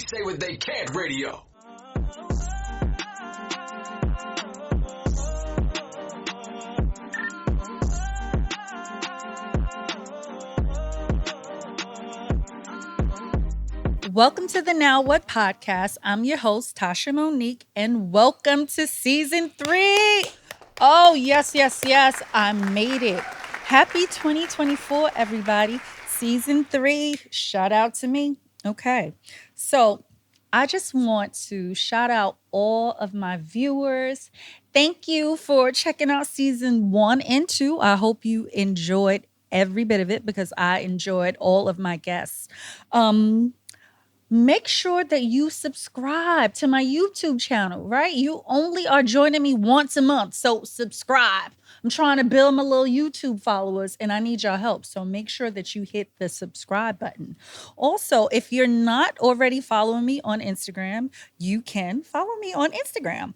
Say What They Can't Radio. Welcome to the Now What podcast. I'm your host, Tasha Monique, and welcome to season 3. Oh, yes, yes, yes. I made it. Happy 2024, everybody. Season 3. Shout out to me. Okay. So I just want to shout out all of my viewers. Thank you for checking out season 1 and 2. I hope you enjoyed every bit of it because I enjoyed all of my guests. Make sure that you subscribe to my YouTube channel, right? You only are joining me once a month, so subscribe. I'm trying to build my little YouTube followers and I need your help. So make sure that you hit the subscribe button. Also, if you're not already following me on Instagram, you can follow me on Instagram.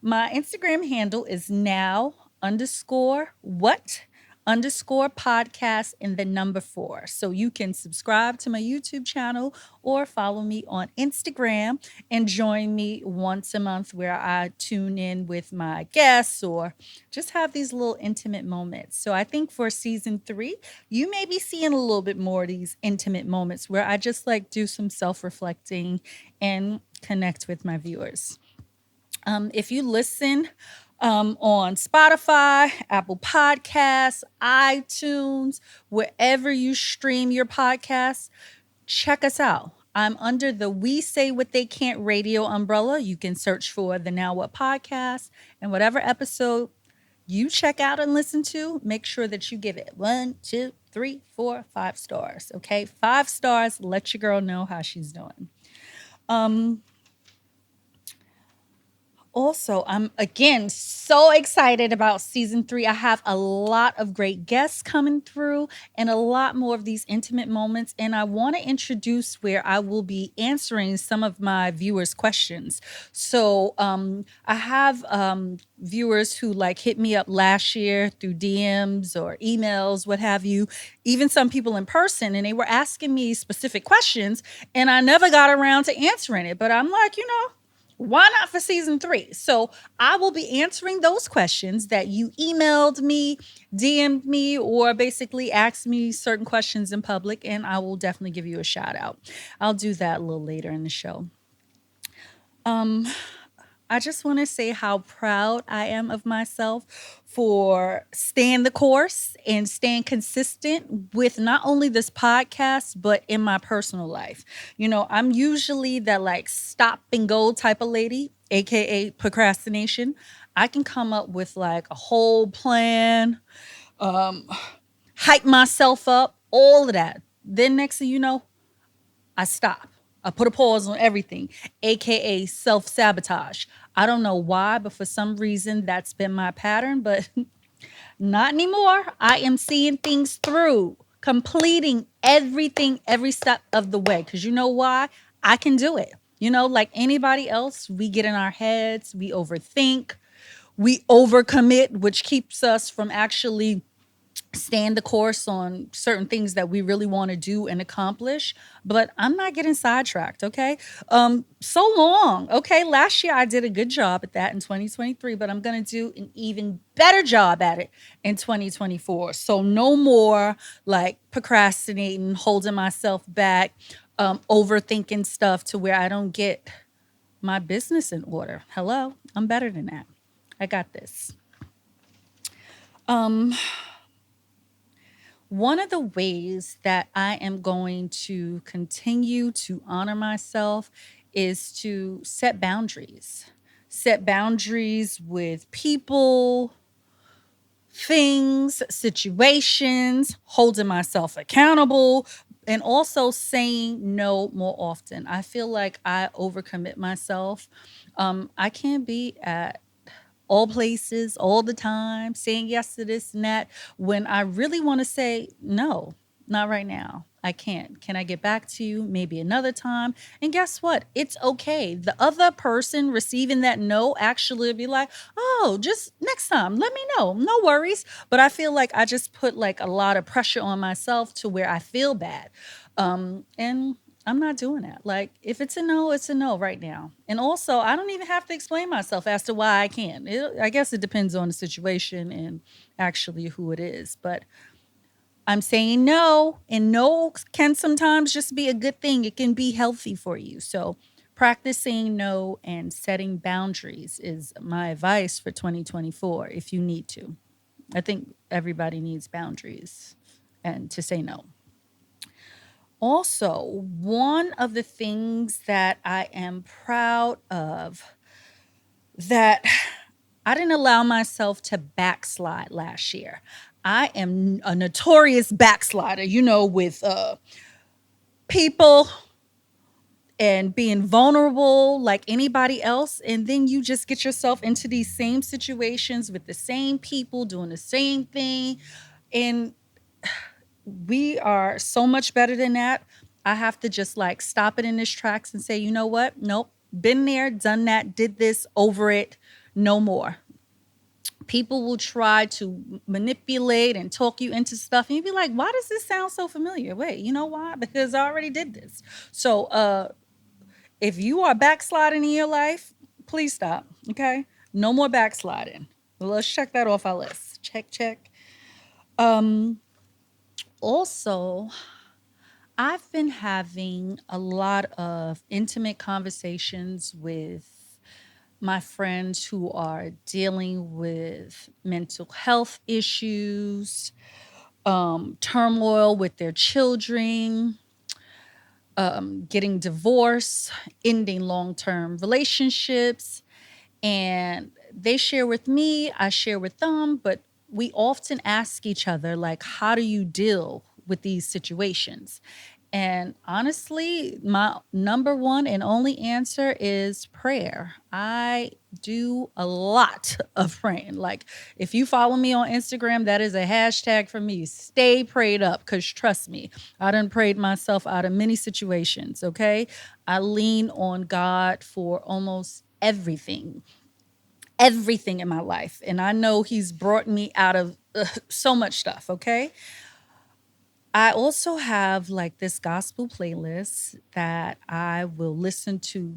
My Instagram handle is now_what_podcast in the number 4. So you can subscribe to my YouTube channel or follow me on Instagram and join me once a month where I tune in with my guests or just have these little intimate moments. So I think for season 3, you may be seeing a little bit more of these intimate moments where I just like do some self-reflecting and connect with my viewers. If you listen on Spotify, Apple Podcasts, iTunes, wherever you stream your podcasts, check us out. I'm under the We Say What They Can't radio umbrella. You can search for the Now What podcast, and whatever episode you check out and listen to, make sure that you give it 1, 2, 3, 4, 5 stars. Okay, 5 stars. Let your girl know how she's doing. Also, I'm again so excited about season 3. I have a lot of great guests coming through and a lot more of these intimate moments. And I want to introduce where I will be answering some of my viewers' questions. So I have viewers who like hit me up last year through DMs or emails, what have you, even some people in person, and they were asking me specific questions and I never got around to answering it. But I'm like, why not for season 3? So I will be answering those questions that you emailed me, DM'd me, or basically asked me certain questions in public, and I will definitely give you a shout out. I'll do that a little later in the show. I just want to say how proud I am of myself for staying the course and staying consistent with not only this podcast, but in my personal life. I'm usually that like stop and go type of lady, AKA procrastination. I can come up with like a whole plan, hype myself up, all of that. Then next thing you know, I stop. I put a pause on everything, AKA self-sabotage. I don't know why, but for some reason that's been my pattern, but not anymore. I am seeing things through, completing everything, every step of the way. Because you know why? I can do it. Like anybody else, we get in our heads, we overthink, we overcommit, which keeps us from actually stand the course on certain things that we really want to do and accomplish. But I'm not getting sidetracked. Okay. So long. Okay. Last year I did a good job at that in 2023, but I'm going to do an even better job at it in 2024. So no more like procrastinating, holding myself back, overthinking stuff to where I don't get my business in order. Hello. I'm better than that. I got this. One of the ways that I am going to continue to honor myself is to set boundaries. Set boundaries with people, things, situations, holding myself accountable, and also saying no more often. I feel like I overcommit myself. I can't be at all places, all the time, saying yes to this and that, when I really want to say, no, not right now. I can't. Can I get back to you maybe another time? And guess what? It's okay. The other person receiving that no actually be like, oh, just next time, let me know. No worries. But I feel like I just put like a lot of pressure on myself to where I feel bad. And I'm not doing that. Like, if it's a no, it's a no right now. And also, I don't even have to explain myself as to why I can. I guess it depends on the situation and actually who it is. But I'm saying no, and no can sometimes just be a good thing. It can be healthy for you. So, practice saying no and setting boundaries is my advice for 2024 if you need to. I think everybody needs boundaries and to say no. Also, one of the things that I am proud of that I didn't allow myself to backslide last year. I am a notorious backslider, with people and being vulnerable like anybody else. And then you just get yourself into these same situations with the same people doing the same thing. And we are so much better than that. I have to just like stop it in its tracks and say, you know what? Nope. Been there, done that, did this, over it, no more. People will try to manipulate and talk you into stuff. And you'd be like, why does this sound so familiar? Wait, you know why? Because I already did this. So if you are backsliding in your life, please stop. Okay. No more backsliding. Well, let's check that off our list. Check, check. Um, Also, I've been having a lot of intimate conversations with my friends who are dealing with mental health issues, turmoil with their children, getting divorced, ending long term relationships. And they share with me, I share with them, but we often ask each other, like, how do you deal with these situations? And honestly, my number one and only answer is prayer. I do a lot of praying. Like, if you follow me on Instagram, that is a hashtag for me. Stay prayed up, because trust me, I done prayed myself out of many situations, okay? I lean on God for almost everything in my life. And I know He's brought me out of so much stuff, okay? I also have like this gospel playlist that I will listen to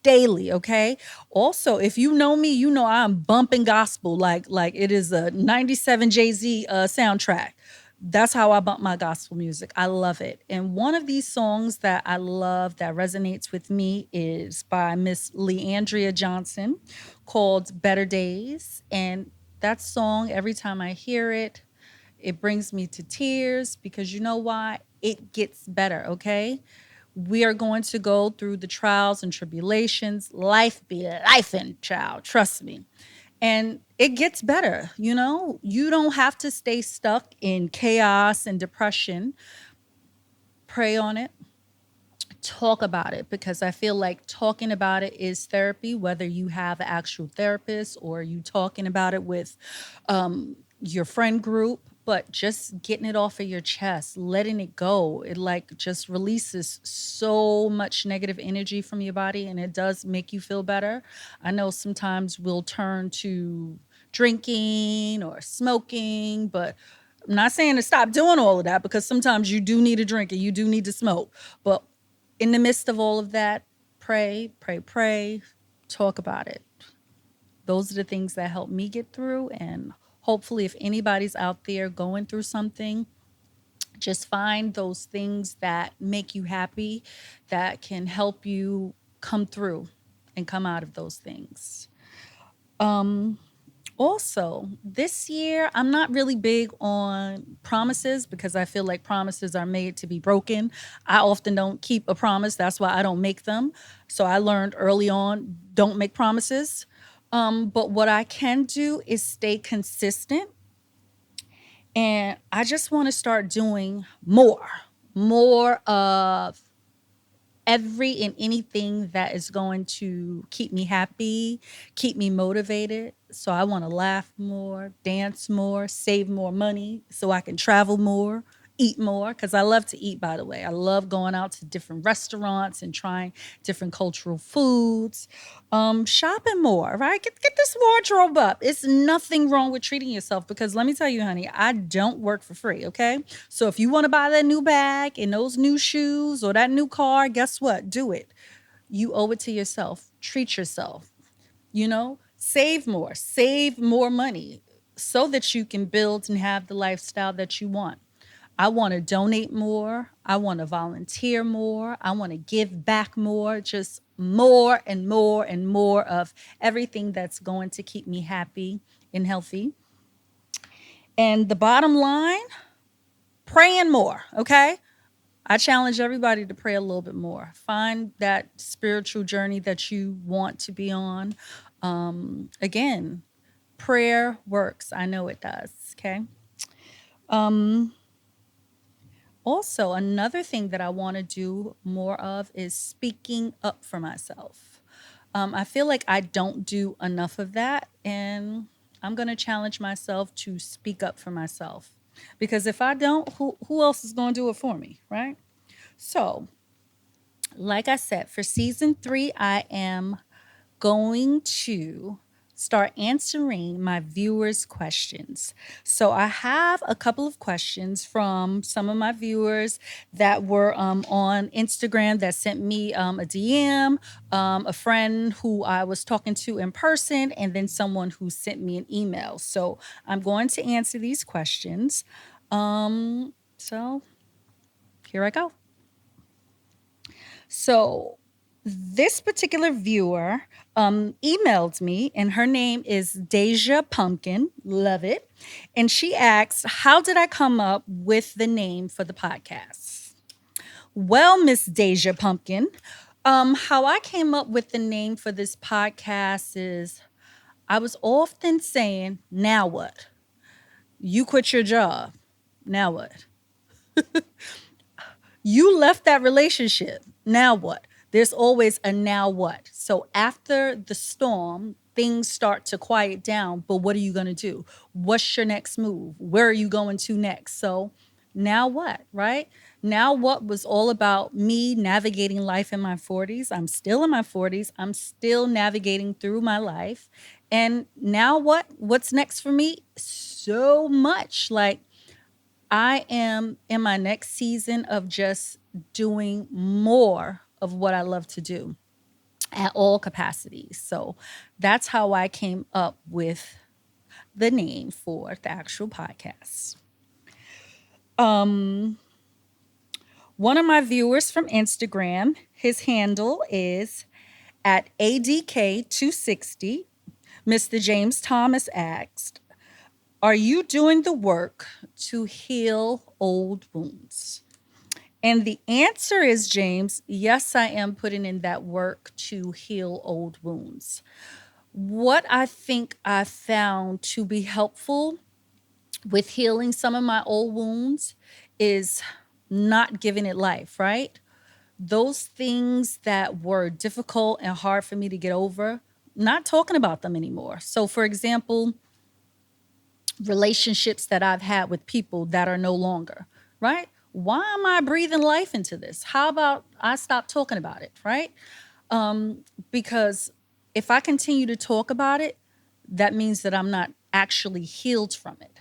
daily, okay? Also, if you know me, you know I'm bumping gospel like it is a 97 Jay-Z soundtrack. That's how I bump my gospel music. I love it. And one of these songs that I love that resonates with me is by Miss Leandria Johnson, called Better Days. And that song, every time I hear it, it brings me to tears, because you know why? It gets better, okay? We are going to go through the trials and tribulations. Life be life, and child, trust me. And it gets better, you know? You don't have to stay stuck in chaos and depression. Pray on it, talk about it, because I feel like talking about it is therapy, whether you have an actual therapist or you talking about it with your friend group. But just getting it off of your chest, letting it go, it like just releases so much negative energy from your body, and it does make you feel better. I know sometimes we'll turn to drinking or smoking, but I'm not saying to stop doing all of that, because sometimes you do need a drink and you do need to smoke. But in the midst of all of that, pray, pray, pray, talk about it. Those are the things that help me get through. And hopefully, if anybody's out there going through something, just find those things that make you happy, that can help you come through and come out of those things. Um, Also, this year, I'm not really big on promises, because I feel like promises are made to be broken. I often don't keep a promise. That's why I don't make them. So I learned early on, don't make promises. But what I can do is stay consistent. And I just want to start doing more of every and anything that is going to keep me happy, keep me motivated. So I want to laugh more, dance more, save more money so I can travel more, eat more because I love to eat, by the way. I love going out to different restaurants and trying different cultural foods. Shopping more, right? Get this wardrobe up. It's nothing wrong with treating yourself because let me tell you, honey, I don't work for free, okay? So if you want to buy that new bag and those new shoes or that new car, guess what? Do it. You owe it to yourself. Treat yourself, save more money so that you can build and have the lifestyle that you want. I want to donate more. I want to volunteer more. I want to give back more, just more and more and more of everything that's going to keep me happy and healthy. And the bottom line, praying more, okay? I challenge everybody to pray a little bit more. Find that spiritual journey that you want to be on. Again, prayer works. I know it does, okay? Um, Also, another thing that I want to do more of is speaking up for myself. I feel like I don't do enough of that, and I'm going to challenge myself to speak up for myself. Because if I don't, who else is going to do it for me, right? So, like I said, for season 3, I am going to start answering my viewers' questions. So I have a couple of questions from some of my viewers that were on Instagram that sent me a DM, a friend who I was talking to in person, and then someone who sent me an email. So I'm going to answer these questions. So here I go. So this particular viewer emailed me, and her name is Deja Pumpkin. Love it. And she asked, how did I come up with the name for the podcast? Well, Miss Deja Pumpkin, how I came up with the name for this podcast is I was often saying, now what? You quit your job. Now what? You left that relationship. Now what? There's always a now what. So after the storm, things start to quiet down. But what are you going to do? What's your next move? Where are you going to next? So now what, right? Now what was all about me navigating life in my 40s. I'm still in my 40s. I'm still navigating through my life. And now what? What's next for me? So much. Like, I am in my next season of just doing more of what I love to do at all capacities. So that's how I came up with the name for the actual podcast. One of my viewers from Instagram, his handle is at ADK260. Mr. James Thomas asked, are you doing the work to heal old wounds? And the answer is, James, yes, I am putting in that work to heal old wounds. What I think I found to be helpful with healing some of my old wounds is not giving it life, right? Those things that were difficult and hard for me to get over, not talking about them anymore. So, for example, relationships that I've had with people that are no longer, right? Why am I breathing life into this? How about I stop talking about it, right? Because if I continue to talk about it, that means that I'm not actually healed from it.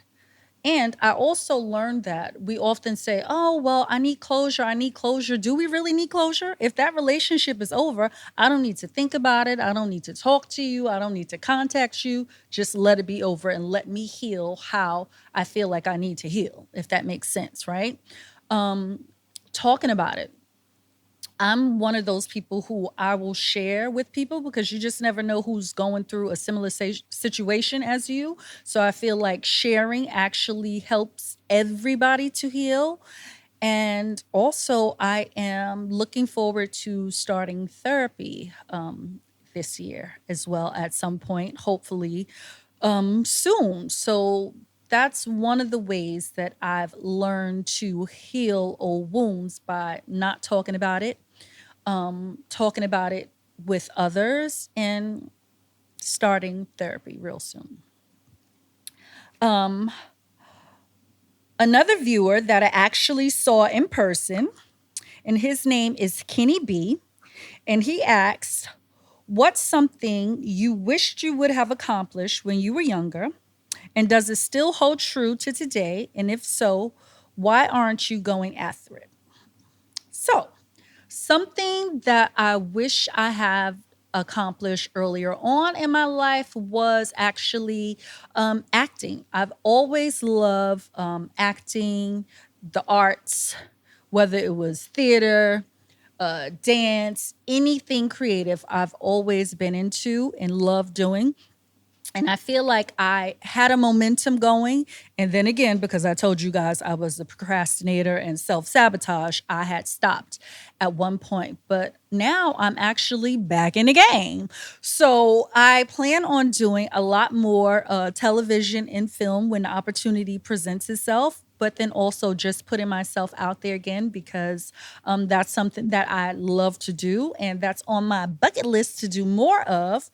And I also learned that we often say, oh, well, I need closure. I need closure. Do we really need closure? If that relationship is over, I don't need to think about it. I don't need to talk to you. I don't need to contact you. Just let it be over and let me heal how I feel like I need to heal, if that makes sense, right? Talking about it. I'm one of those people who I will share with people because you just never know who's going through a similar situation as you. So I feel like sharing actually helps everybody to heal. And also, I am looking forward to starting therapy this year as well at some point, hopefully soon. So that's one of the ways that I've learned to heal old wounds by not talking about it, talking about it with others, and starting therapy real soon. Another viewer that I actually saw in person, and his name is Kenny B. And he asks, what's something you wished you would have accomplished when you were younger? And does it still hold true to today? And if so, why aren't you going after it? So, something that I wish I have accomplished earlier on in my life was actually acting. I've always loved acting, the arts, whether it was theater, dance, anything creative, I've always been into and loved doing. And I feel like I had a momentum going. And then again, because I told you guys I was a procrastinator and self sabotage, I had stopped at one point. But now I'm actually back in the game. So I plan on doing a lot more television and film when the opportunity presents itself. But then also just putting myself out there again because that's something that I love to do. And that's on my bucket list to do more of,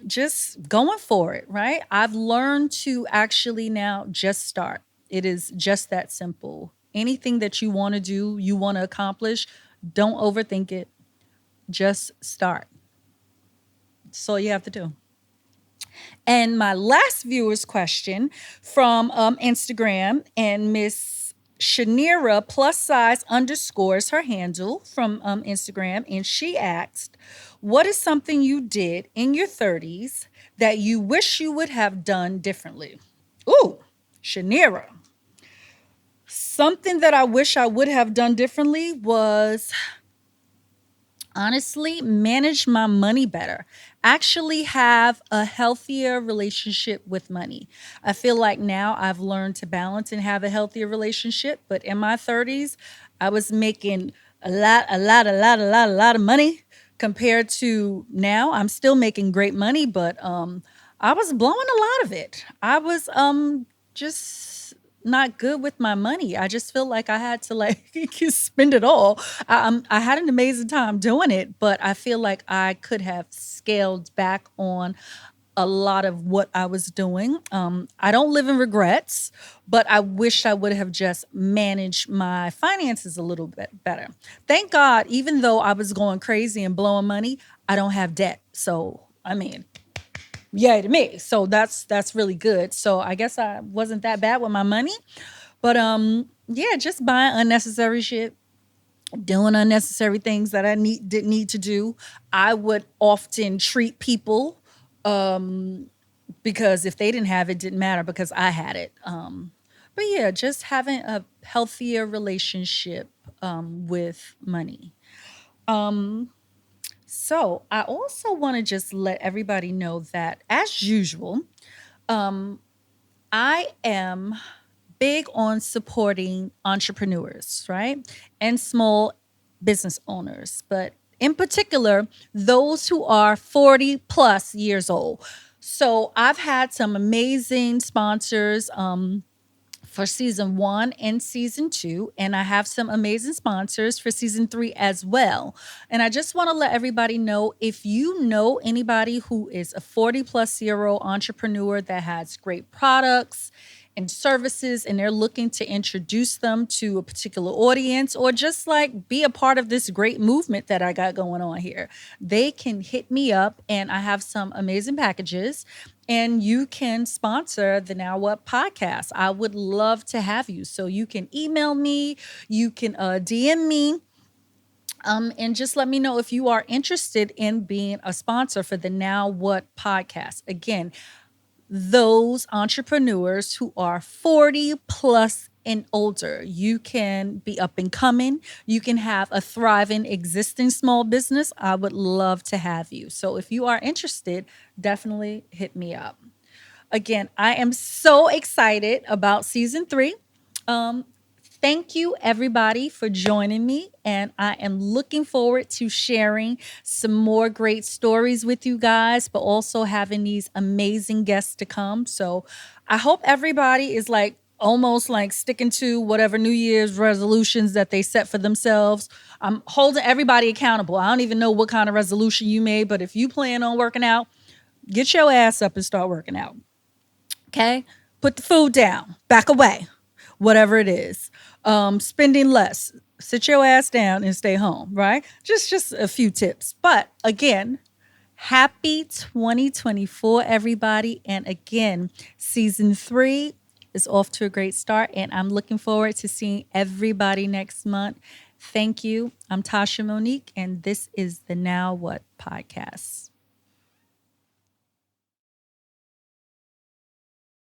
just going for it, right? I've learned to actually now just start. It is just that simple. Anything that you want to do, you want to accomplish, don't overthink it. Just start. That's all you have to do. And my last viewer's question from Instagram, and Miss Shanira plus size underscores her handle from Instagram, and she asked, what is something you did in your 30s that you wish you would have done differently? Ooh, Shanira. Something that I wish I would have done differently was honestly manage my money better, actually have a healthier relationship with money. I feel like now I've learned to balance and have a healthier relationship, but in my 30s I was making a lot of money compared to now. I'm still making great money, but I was blowing a lot of it. I was just not good with my money. I just feel like I had to like spend it all. I had an amazing time doing it, but I feel like I could have scaled back on a lot of what I was doing. I don't live in regrets, but I wish I would have just managed my finances a little bit better. Thank God, even though I was going crazy and blowing money, I don't have debt. So, I mean, yay to me. So that's really good. So I guess I wasn't that bad with my money. But yeah, just buying unnecessary shit, doing unnecessary things that I didn't need to do. I would often treat people because if they didn't have it, didn't matter because I had it. But yeah, just having a healthier relationship with money. So I also want to just let everybody know that, as usual, I am big on supporting entrepreneurs, right? And small business owners, but in particular, those who are 40 plus years old. So I've had some amazing sponsors. For season one and season two. And I have some amazing sponsors for season three as well. And I just want to let everybody know, if you know anybody who is a 40 plus year old entrepreneur that has great products and services and they're looking to introduce them to a particular audience or just like be a part of this great movement that I got going on here, they can hit me up and I have some amazing packages and you can sponsor the Now What podcast. I would love to have you. So you can email me, you can DM me, and just let me know if you are interested in being a sponsor for the Now What podcast. Again, those entrepreneurs who are 40 plus and older. You can be up and coming. You can have a thriving existing small business. I would love to have you. So if you are interested, definitely hit me up. Again, I am so excited about season three. Um, Thank you, everybody, for joining me. And I am looking forward to sharing some more great stories with you guys, but also having these amazing guests to come. So I hope everybody is like almost like sticking to whatever New Year's resolutions that they set for themselves. I'm holding everybody accountable. I don't even know what kind of resolution you made, but if you plan on working out, get your ass up and start working out. Okay? Put the food down, back away. whatever it is. Spending less. Sit your ass down and stay home, right? Just a few tips. But again, happy 2024, everybody. And again, season 3 is off to a great start. And I'm looking forward to seeing everybody next month. Thank you. I'm Tasha Monique, and this is the Now What podcast.